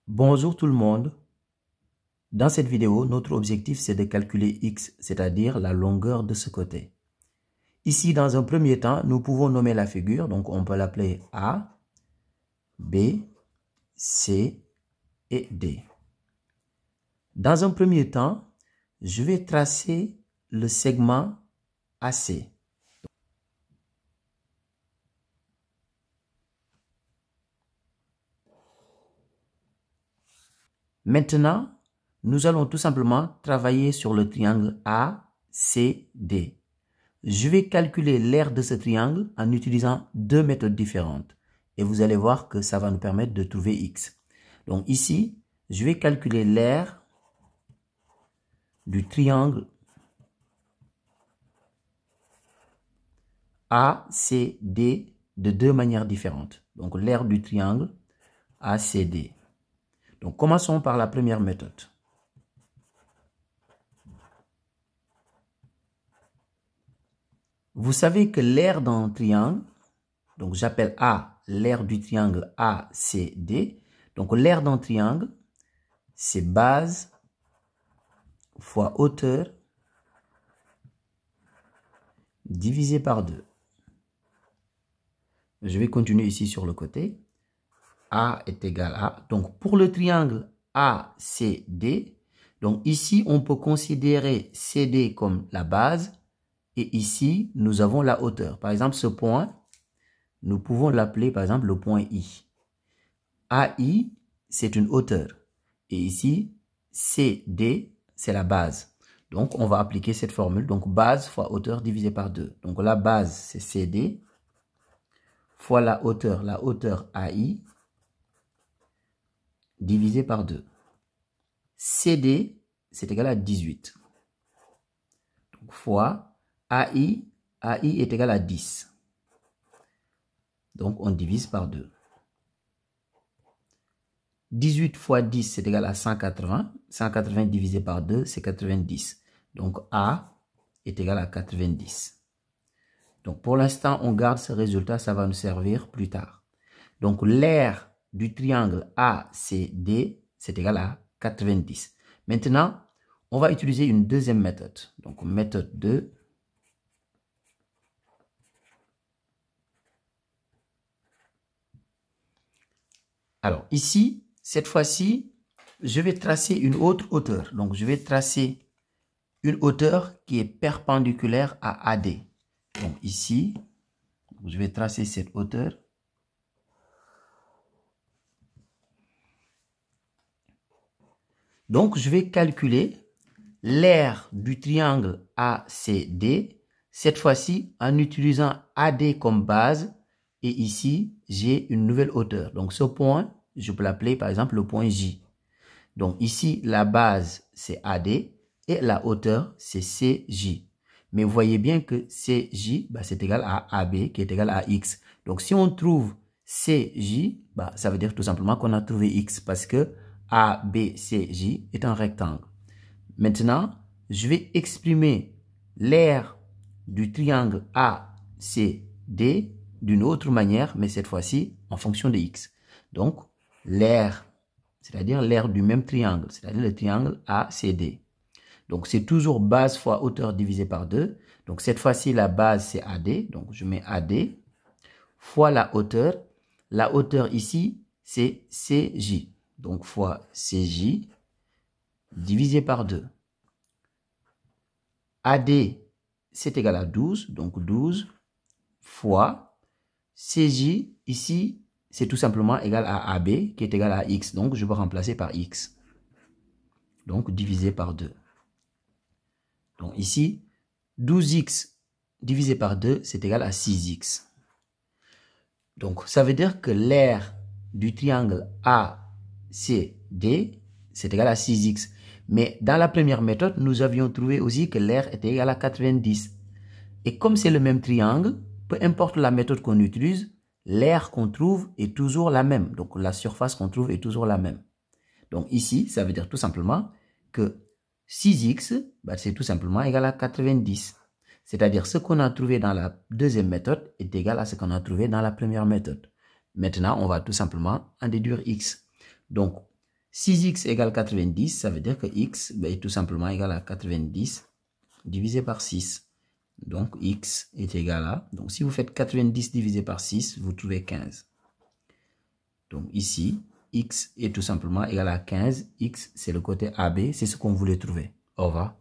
Bonjour tout le monde. Dans cette vidéo, notre objectif c'est de calculer x, c'est-à-dire la longueur de ce côté. Ici, dans un premier temps, nous pouvons nommer la figure, donc on peut l'appeler A, B, C et D. Dans un premier temps, je vais tracer le segment AC. Maintenant, nous allons tout simplement travailler sur le triangle ACD. Je vais calculer l'aire de ce triangle en utilisant deux méthodes différentes. Et vous allez voir que ça va nous permettre de trouver x. Donc ici, je vais calculer l'aire du triangle ACD de deux manières différentes. Donc l'aire du triangle ACD. Donc commençons par la première méthode. Vous savez que l'aire d'un triangle, donc j'appelle A l'aire du triangle ACD. Donc l'aire d'un triangle, c'est base fois hauteur divisé par 2. Je vais continuer ici sur le côté. A est égal à... Donc pour le triangle ACD, donc ici on peut considérer CD comme la base et ici nous avons la hauteur. Par exemple ce point, nous pouvons l'appeler par exemple le point I. AI c'est une hauteur et ici CD c'est la base. Donc on va appliquer cette formule, donc base fois hauteur divisé par 2. Donc la base c'est CD fois la hauteur AI divisé par 2. CD, c'est égal à 18. Donc, fois AI est égal à 10. Donc, on divise par 2. 18 fois 10, c'est égal à 180. 180 divisé par 2, c'est 90. Donc, A est égal à 90. Donc, pour l'instant, on garde ce résultat. Ça va nous servir plus tard. Donc, l'aire du triangle ACD, c'est égal à 90. Maintenant, on va utiliser une deuxième méthode. Donc, méthode 2. Alors, ici, cette fois-ci, je vais tracer une autre hauteur. Donc, je vais tracer une hauteur qui est perpendiculaire à AD. Donc, ici, je vais tracer cette hauteur. Donc, je vais calculer l'aire du triangle ACD, cette fois-ci en utilisant AD comme base. Et ici, j'ai une nouvelle hauteur. Donc, ce point, je peux l'appeler par exemple le point J. Donc, ici, la base, c'est AD et la hauteur, c'est CJ. Mais vous voyez bien que CJ, c'est égal à AB qui est égal à X. Donc, si on trouve CJ, ça veut dire tout simplement qu'on a trouvé X parce que ABCJ est un rectangle. Maintenant, je vais exprimer l'aire du triangle ACD d'une autre manière, mais cette fois-ci en fonction de X. Donc, l'aire, c'est-à-dire l'aire du même triangle, c'est-à-dire le triangle ACD. Donc, c'est toujours base fois hauteur divisé par 2. Donc, cette fois-ci, la base, c'est AD. Donc, je mets AD fois la hauteur. La hauteur ici, c'est CJ. Donc, fois CJ divisé par 2. AD, c'est égal à 12. Donc, 12 fois CJ, ici, c'est tout simplement égal à AB, qui est égal à X. Donc, je peux remplacer par X. Donc, divisé par 2. Donc, ici, 12x divisé par 2, c'est égal à 6x. Donc, ça veut dire que l'aire du triangle ACD, c'est égal à 6x. Mais dans la première méthode, nous avions trouvé aussi que l'aire était égal à 90. Et comme c'est le même triangle, peu importe la méthode qu'on utilise, l'aire qu'on trouve est toujours la même. Donc, la surface qu'on trouve est toujours la même. Donc, ici, ça veut dire tout simplement que 6x, c'est tout simplement égal à 90. C'est-à-dire ce qu'on a trouvé dans la deuxième méthode est égal à ce qu'on a trouvé dans la première méthode. Maintenant, on va tout simplement en déduire x. Donc, 6x égale 90, ça veut dire que x est tout simplement égal à 90 divisé par 6. Donc, x est égal à... Donc, si vous faites 90 divisé par 6, vous trouvez 15. Donc, ici, x est tout simplement égal à 15. X, c'est le côté AB. C'est ce qu'on voulait trouver. Au revoir.